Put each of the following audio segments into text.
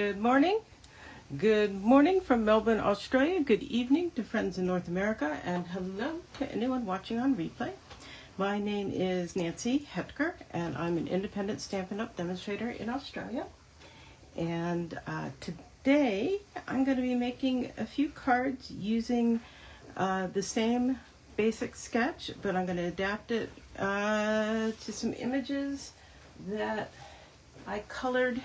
Good morning. Good morning from Melbourne, Australia. Good evening to friends in North America, and hello to anyone watching on replay. My name is Nancy Hetker, and I'm an independent Stampin' Up! Demonstrator in Australia. And today I'm going to be making a few cards using the same basic sketch, but I'm going to adapt it to some images that I colored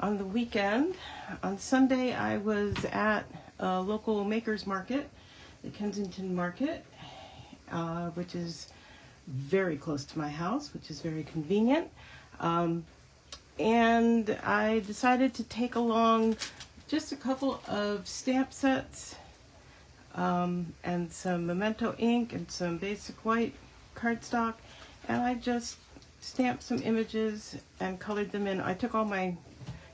on the weekend. On Sunday I was at a local makers market, the Kensington Market, which is very close to my house, which is very convenient. And I decided to take along just a couple of stamp sets and some memento ink and some basic white cardstock, and I just stamped some images and colored them in. I took all my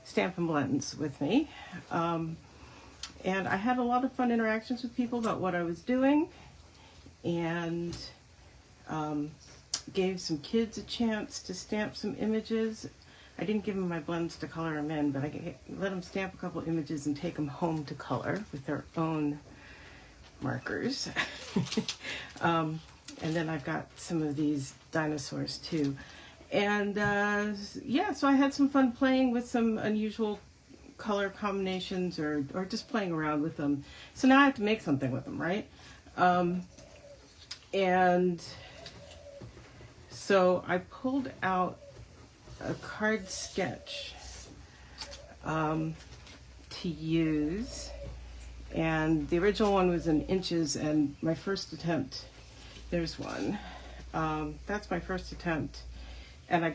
Stampin' Blends with me, and I had a lot of fun interactions with people about what I was doing, and gave some kids a chance to stamp some images. I didn't give them my blends to color them in, but I let them stamp a couple images and take them home to color with their own markers. And then I've got some of these dinosaurs too. And yeah, so I had some fun playing with some unusual color combinations or just playing around with them. So now I have to make something with them, right? And so I pulled out a card sketch to use, and the original one was in inches, and my first attempt, there's one, that's my first attempt, and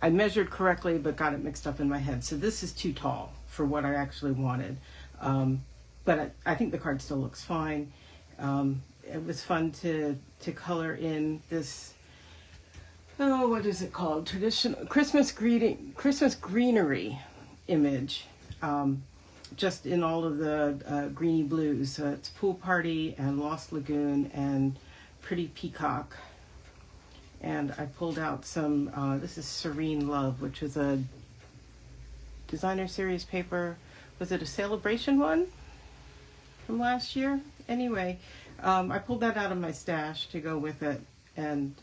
I measured correctly but got it mixed up in my head, so this is too tall for what I actually wanted, but I think the card still looks fine. It was fun to color in this, oh, what is it called? Traditional Christmas greenery image, just in all of the greeny blues. So it's Pool Party and Lost Lagoon and Pretty Peacock. And I pulled out some, this is Serene Love, which was a designer series paper. Was it a celebration one from last year? Anyway, I pulled that out of my stash to go with it. And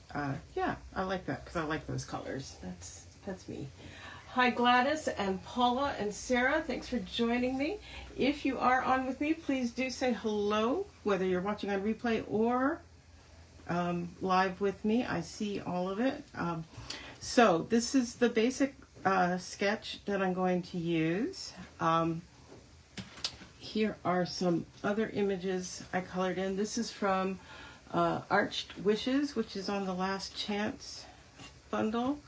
yeah, I like that because I like those colors. That's me. Hi Gladys and Paula and Sarah, thanks for joining me. If you are on with me, please do say hello, whether you're watching on replay or live with me. I see all of it. So this is the basic sketch that I'm going to use. Here are some other images I colored in. This is from Arched Wishes, which is on the Last Chance bundle.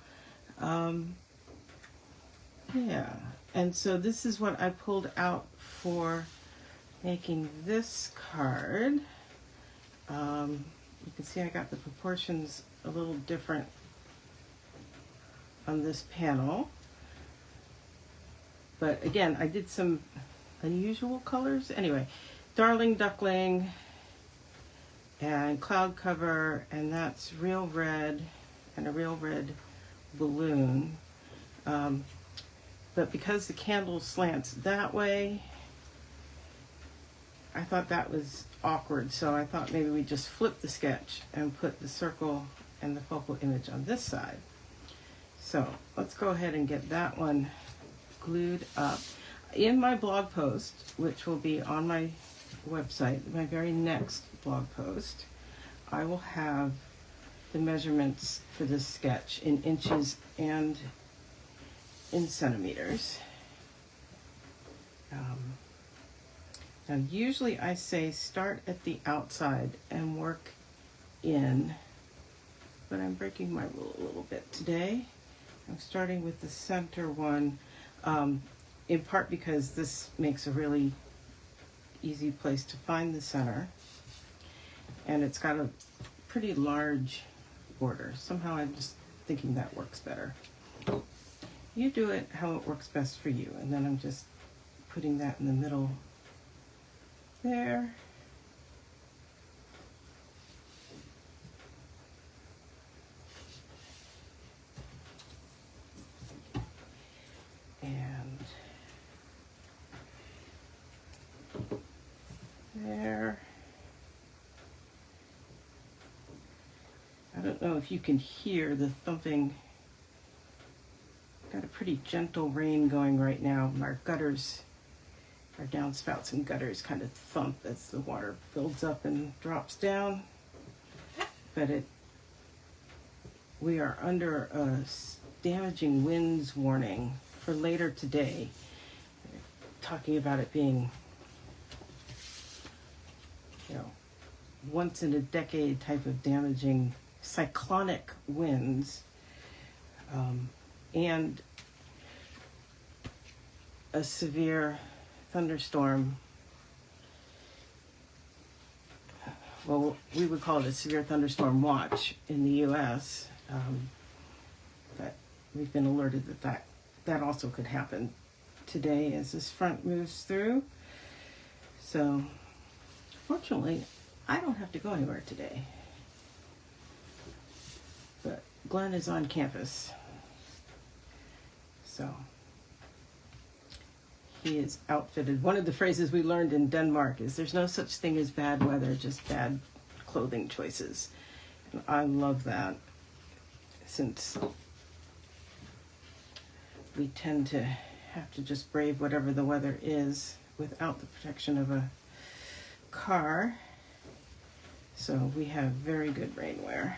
Yeah, and so this is what I pulled out for making this card. You can see I got the proportions a little different on this panel. But again, I did some unusual colors. Anyway, Darling Duckling and Cloud Cover, and that's real red and a real red balloon. But because the candle slants that way, I thought that was awkward, so I thought maybe we just flip the sketch and put the circle and the focal image on this side. So let's go ahead and get that one glued up. In my blog post, which will be on my website, my very next blog post, I will have the measurements for this sketch in inches and in centimeters. Now usually I say start at the outside and work in, but I'm breaking my rule a little bit today. I'm starting with the center one, in part because this makes a really easy place to find the center, and it's got a pretty large border. Somehow I'm just thinking that works better. You do it how it works best for you, and then I'm just putting that in the middle there. there. I don't know if you can hear the thumping. Got a pretty gentle rain going right now. Our gutters, our downspouts and gutters kind of thump as the water builds up and drops down. But we are under a damaging winds warning for later today. Talking about it being, once in a decade type of damaging cyclonic winds, and a severe thunderstorm. Well, we would call it a severe thunderstorm watch in the U.S., but we've been alerted that also could happen today as this front moves through. So, fortunately, I don't have to go anywhere today. But Glenn is on campus. So, he is outfitted. One of the phrases we learned in Denmark is there's no such thing as bad weather, just bad clothing choices. And I love that, since we tend to have to just brave whatever the weather is without the protection of a car. So we have very good rainwear.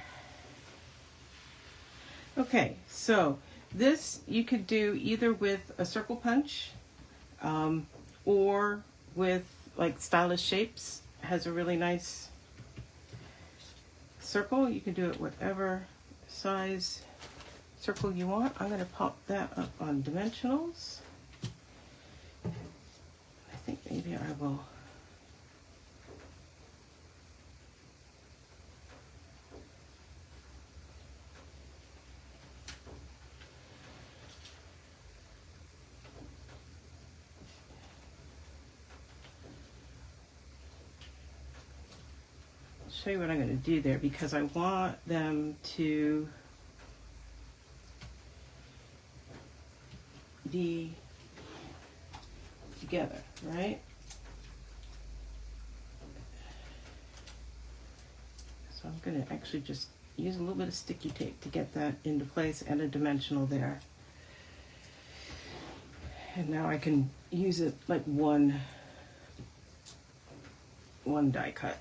Okay, so this you could do either with a circle punch, or with like Stylish Shapes has a really nice circle. You can do it whatever size circle you want. I'm going to pop that up on dimensionals. I think maybe I will show you what I'm going to do there, because I want them to be together, right? So I'm going to actually just use a little bit of sticky tape to get that into place and a dimensional there. And now I can use it like one die cut,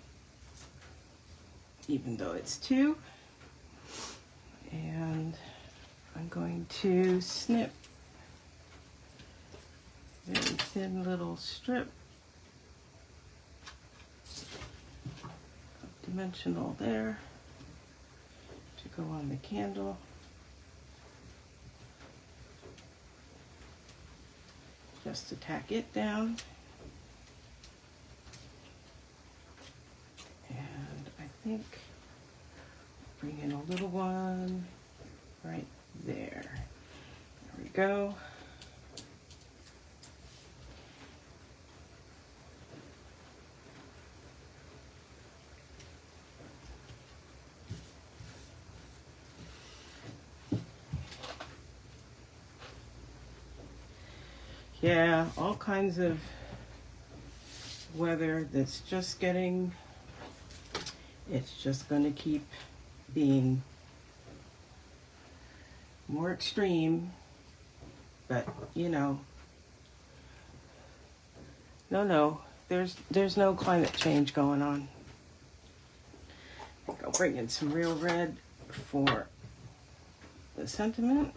even though it's two. And I'm going to snip a very thin little strip, dimensional there, to go on the candle. Just to tack it down. And I think bring in a little one right there. There we go. Yeah, all kinds of weather that's just getting, it's just going to keep being more extreme, but no, there's no climate change going on. I think I'll bring in some real red for the sentiment.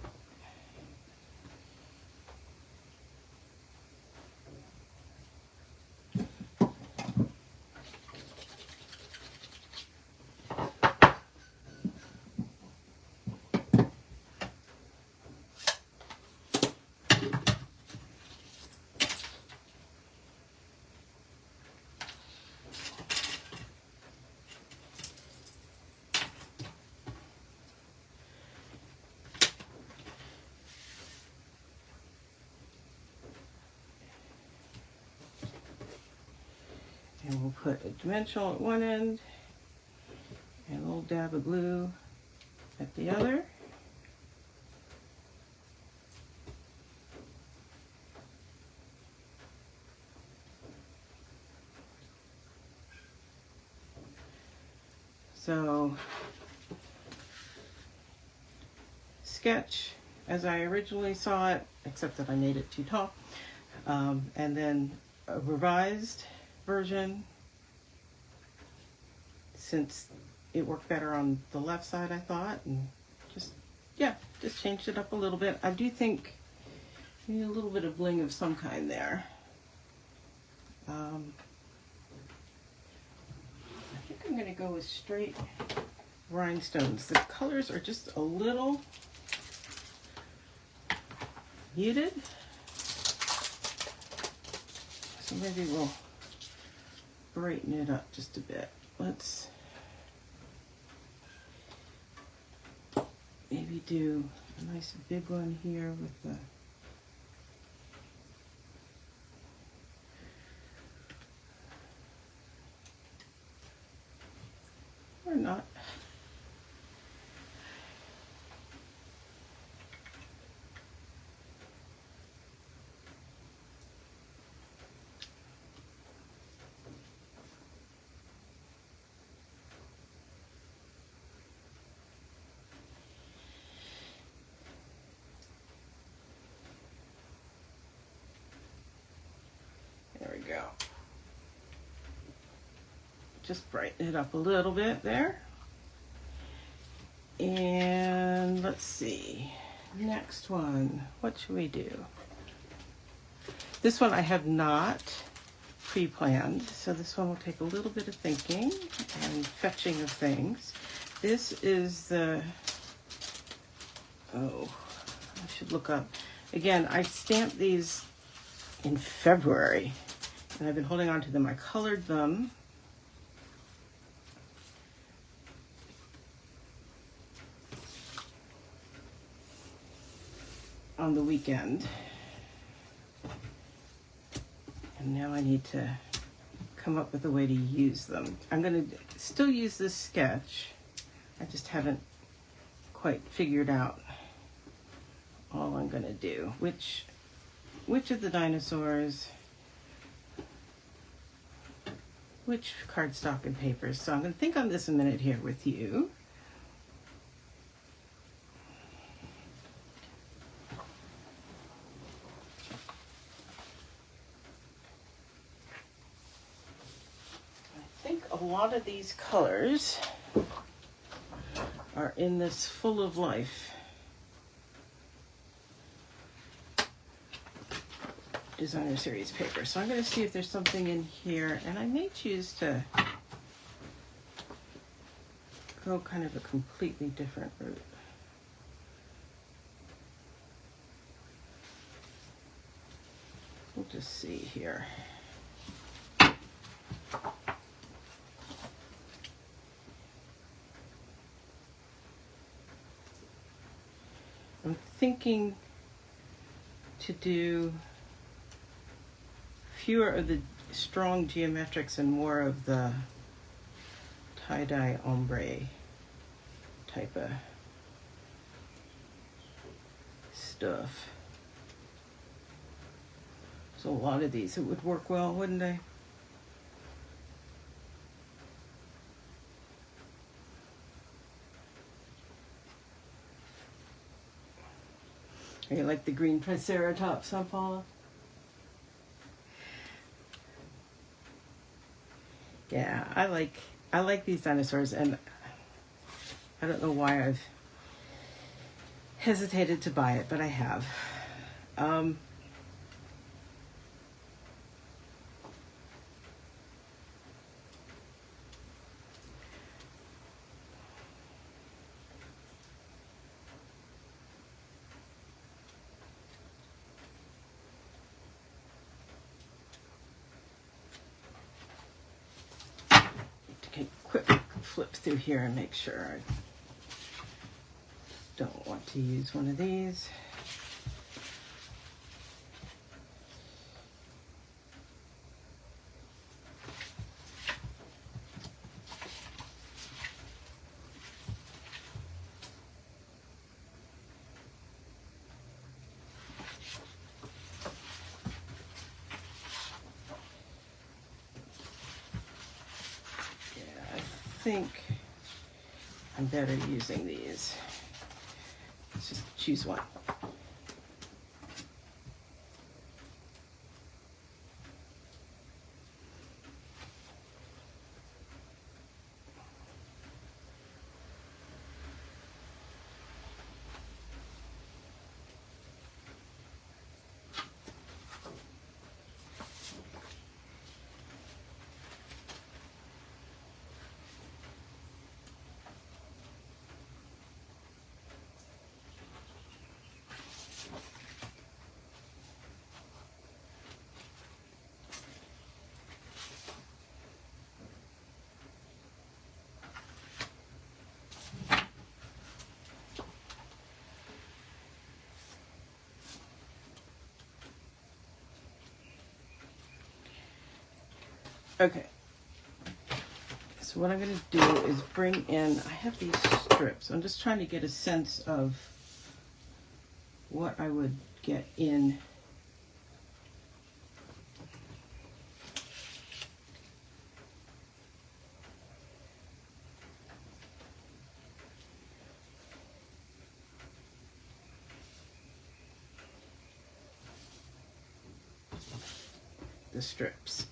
And we'll put a dimensional at one end and a little dab of glue at the other. So sketch as I originally saw it, except that I made it too tall. And then a revised version, since it worked better on the left side, I thought, and just changed it up a little bit. I do think we need a little bit of bling of some kind there. I think I'm going to go with straight rhinestones. The colors are just a little muted, so maybe we'll brighten it up just a bit. Let's maybe do a nice big one here with the or not. There we go. Just brighten it up a little bit there. And let's see, next one, what should we do? This one I have not pre-planned, so this one will take a little bit of thinking and fetching of things. This is the, oh, I should look up. Again, I stamped these in February, and I've been holding on to them. I colored them. On the weekend, and now I need to come up with a way to use them. I'm going to still use this sketch. I just haven't quite figured out all I'm going to do. Which of the dinosaurs, which cardstock and papers. So I'm going to think on this a minute here with you. A lot of these colors are in this Full of Life designer series paper. So I'm going to see if there's something in here, and I may choose to go kind of a completely different route. We'll just see here. I'm thinking to do fewer of the strong geometrics and more of the tie-dye ombre type of stuff. So a lot of these, it would work well, wouldn't they? You like the green Triceratops, huh, Paula? Yeah, I like these dinosaurs, and I don't know why I've hesitated to buy it, but I have. Flip through here and make sure I don't want to use one of these. I think I'm better using these. Let's just choose one. Okay, so what I'm going to do is bring in, I have these strips. I'm just trying to get a sense of what I would get in the strips.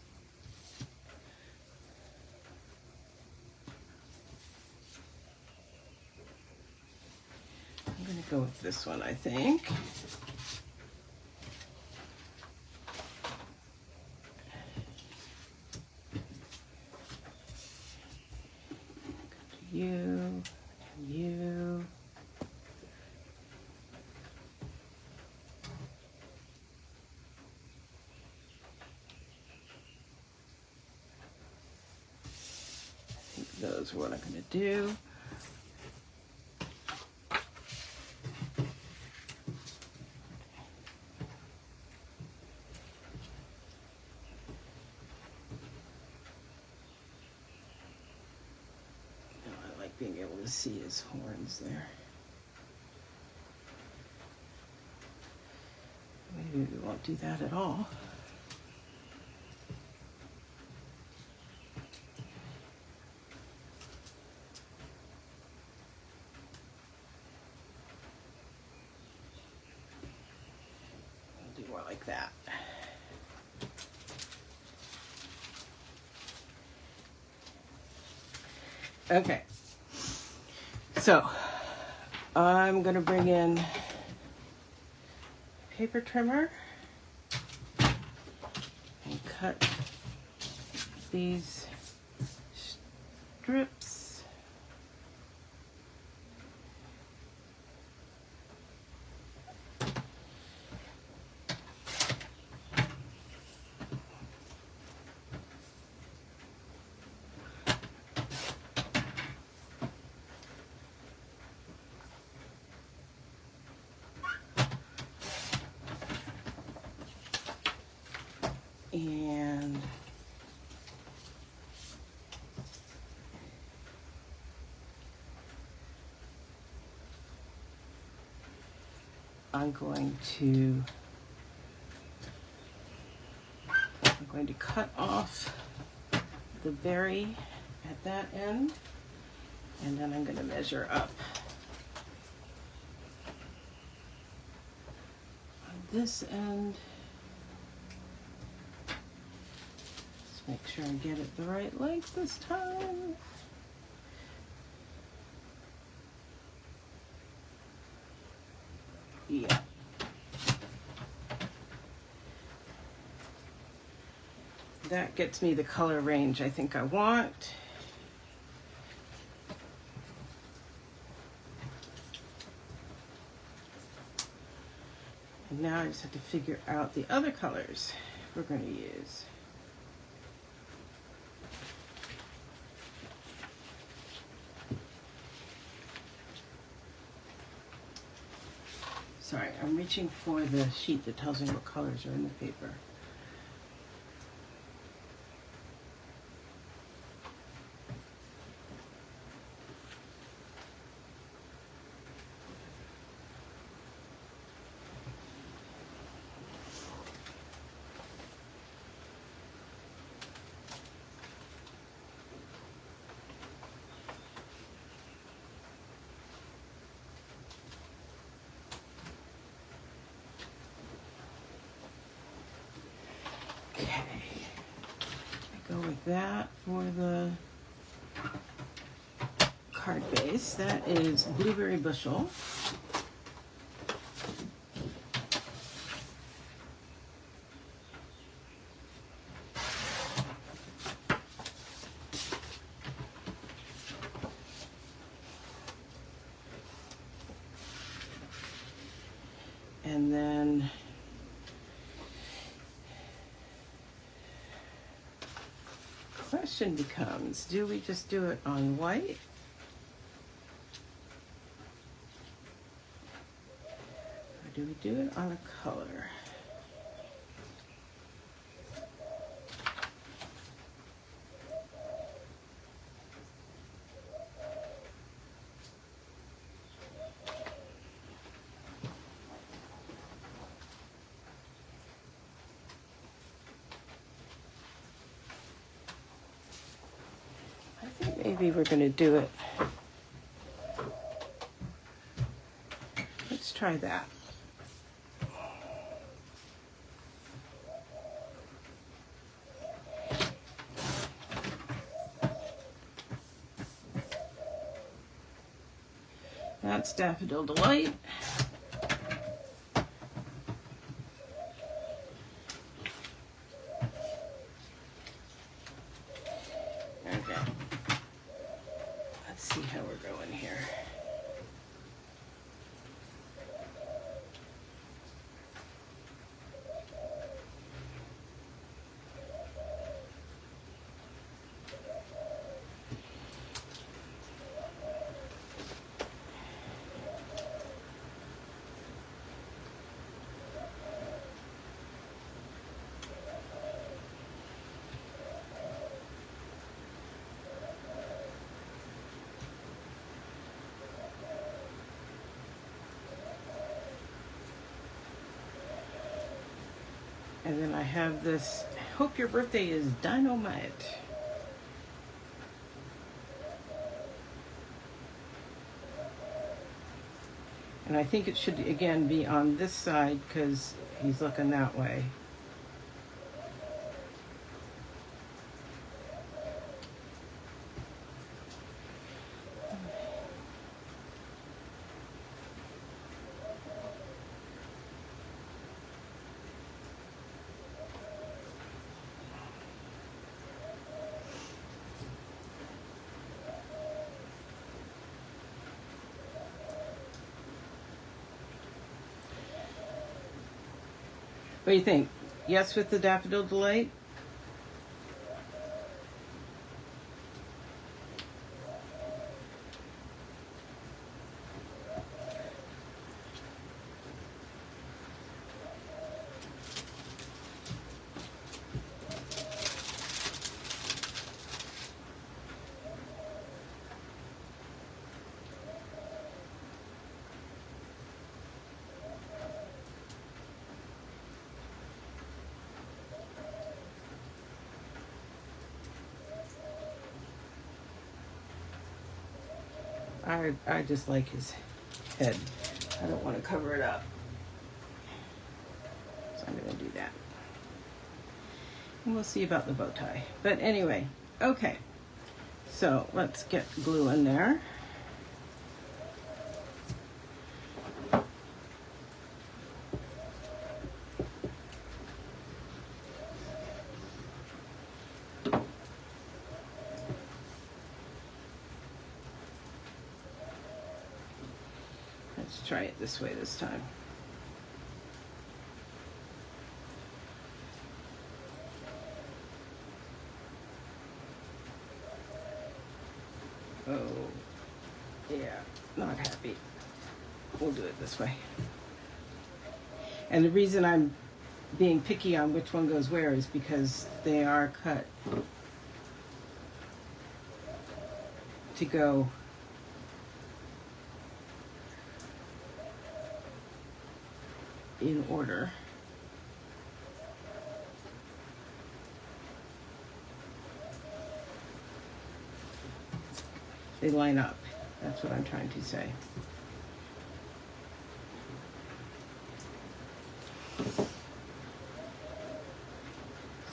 I'm going to go with this one, I think. You and you. I think those are what I'm going to do. Being able to see his horns there. Maybe we won't do that at all. We'll do more like that. Okay. So, I'm going to bring in paper trimmer and cut these strips. And I'm going to cut off the berry at that end, and then I'm going to measure up on this end. Make sure I get it the right length this time. Yeah. That gets me the color range I think I want. And now I just have to figure out the other colors we're going to use. Sorry, I'm reaching for the sheet that tells me what colors are in the paper. that for the card base. That is Blueberry Bushel. And then question becomes, do we just do it on white? Or do we do it on a color? Maybe we're going to do it. Let's try that. That's Daffodil Delight. Okay. Let's see how we're going here. And then I have this, hope your birthday is dynamite. And I think it should, again, be on this side because he's looking that way. What do you think? Yes with the Daffodil Delight? I just like his head. I don't want to cover it up. So I'm going to do that. And we'll see about the bow tie. But anyway, okay. So let's get glue in there. Let's try it this way this time. Oh, yeah, not happy. We'll do it this way. And the reason I'm being picky on which one goes where is because they are cut to go in order. They line up. That's what I'm trying to say.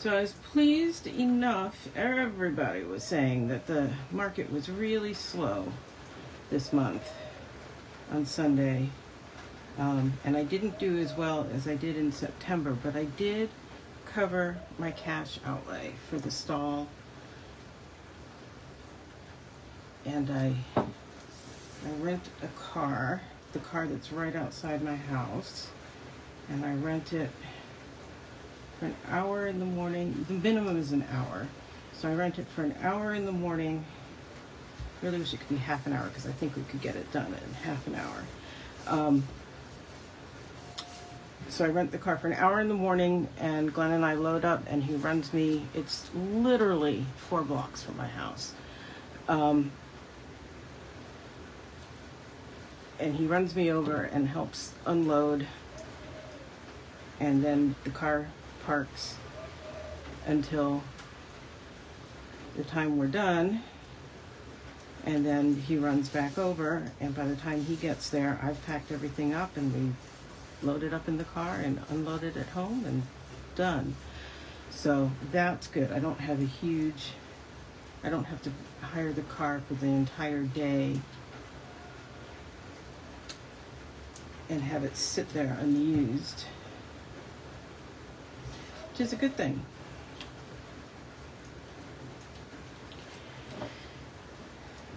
So I was pleased enough. Everybody was saying that the market was really slow this month on Sunday. And I didn't do as well as I did in September, but I did cover my cash outlay for the stall. And I rent a car, the car that's right outside my house, and I rent it for an hour in the morning. The minimum is an hour. So I rent it for an hour in the morning. Really wish it could be half an hour because I think we could get it done in half an hour. So I rent the car for an hour in the morning, and Glenn and I load up, and he runs me. It's literally 4 blocks from my house. And he runs me over and helps unload, and then the car parks until the time we're done, and then he runs back over, and by the time he gets there, I've packed everything up, and we loaded up in the car and unloaded at home and done. So that's good. I don't have to hire the car for the entire day and have it sit there unused, which is a good thing.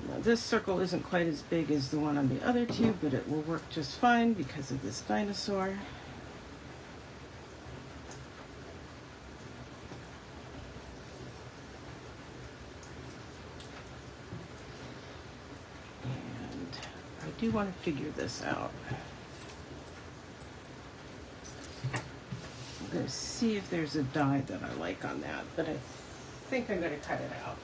Now, this circle isn't quite as big as the one on the other two, but it will work just fine because of this dinosaur. And I do want to figure this out. I'm going to see if there's a die that I like on that, but I think I'm going to cut it out.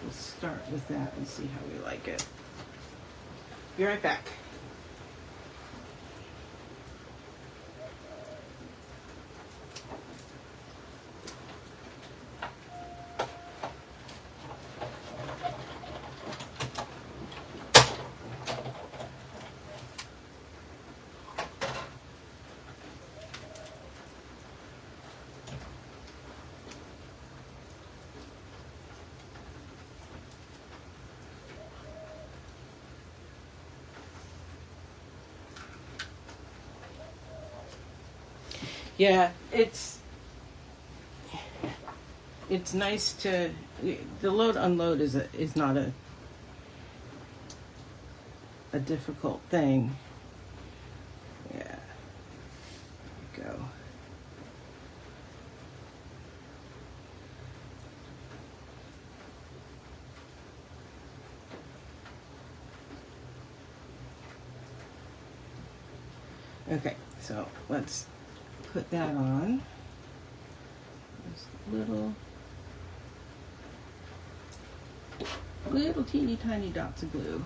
We'll start with that and see how we like it. Be right back. Yeah, it's nice to, the load unload is not a difficult thing. Yeah. There we go. Okay, so let's put that on. There's little teeny tiny dots of glue.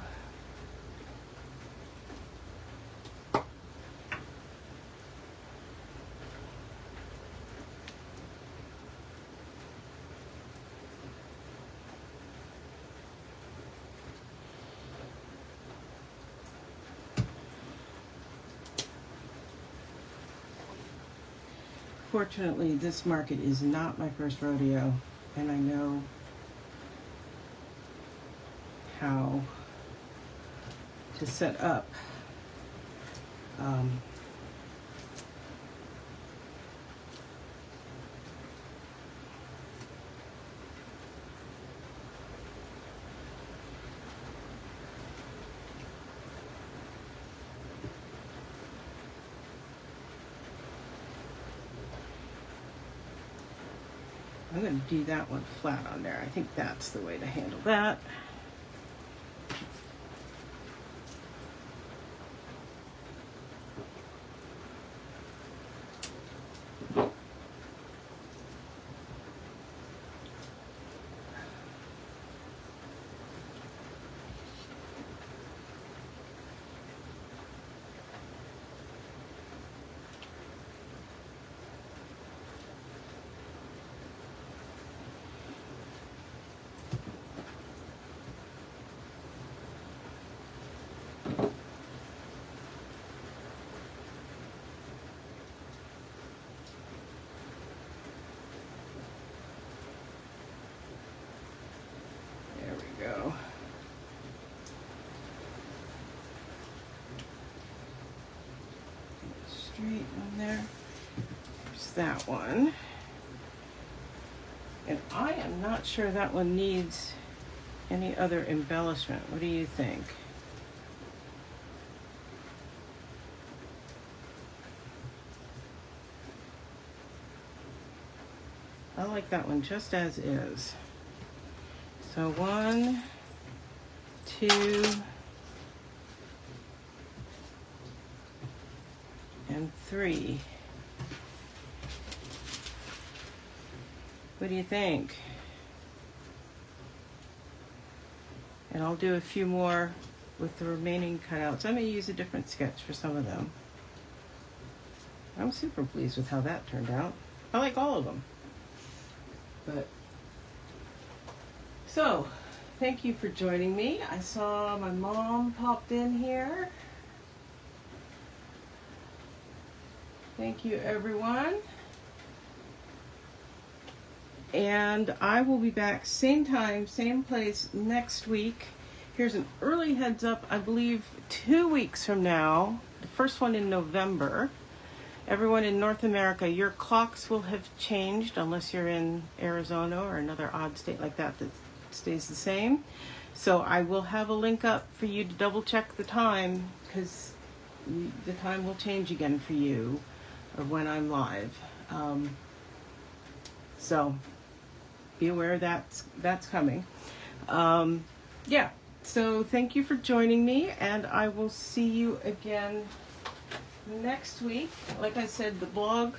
Fortunately, this market is not my first rodeo, and I know how to set up I'm going to do that one flat on there. I think that's the way to handle that. there. There's that one. And I am not sure that one needs any other embellishment. What do you think? I like that one just as is. So 1, 2, and 3. What do you think? And I'll do a few more with the remaining cutouts. I may use a different sketch for some of them. I'm super pleased with how that turned out. I like all of them. But so, thank you for joining me. I saw my mom popped in here. Thank you, everyone. And I will be back same time, same place next week. Here's an early heads up, I believe 2 weeks from now, the first one in November. Everyone in North America, your clocks will have changed unless you're in Arizona or another odd state like that that stays the same. So I will have a link up for you to double check the time, because the time will change again for you of when I'm live. So be aware that's coming. Yeah, so thank you for joining me, and I will see you again next week. Like I said, the blog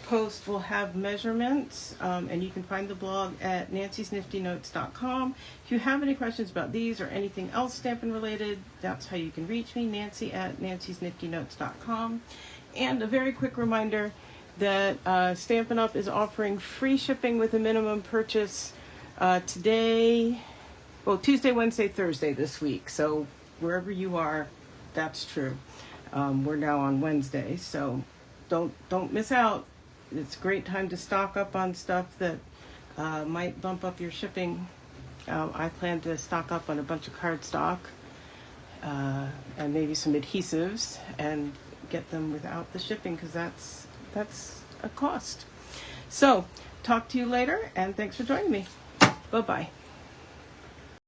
post will have measurements, and you can find the blog at nancysniftynotes.com. If you have any questions about these or anything else Stampin' related, that's how you can reach me, Nancy at nancysniftynotes.com. And a very quick reminder that Stampin' Up! Is offering free shipping with a minimum purchase today, well, Tuesday, Wednesday, Thursday this week. So wherever you are, that's true. We're now on Wednesday, so don't miss out. It's a great time to stock up on stuff that might bump up your shipping. I plan to stock up on a bunch of cardstock and maybe some adhesives and get them without the shipping, because that's a cost. So talk to you later, and thanks for joining me. Bye-bye.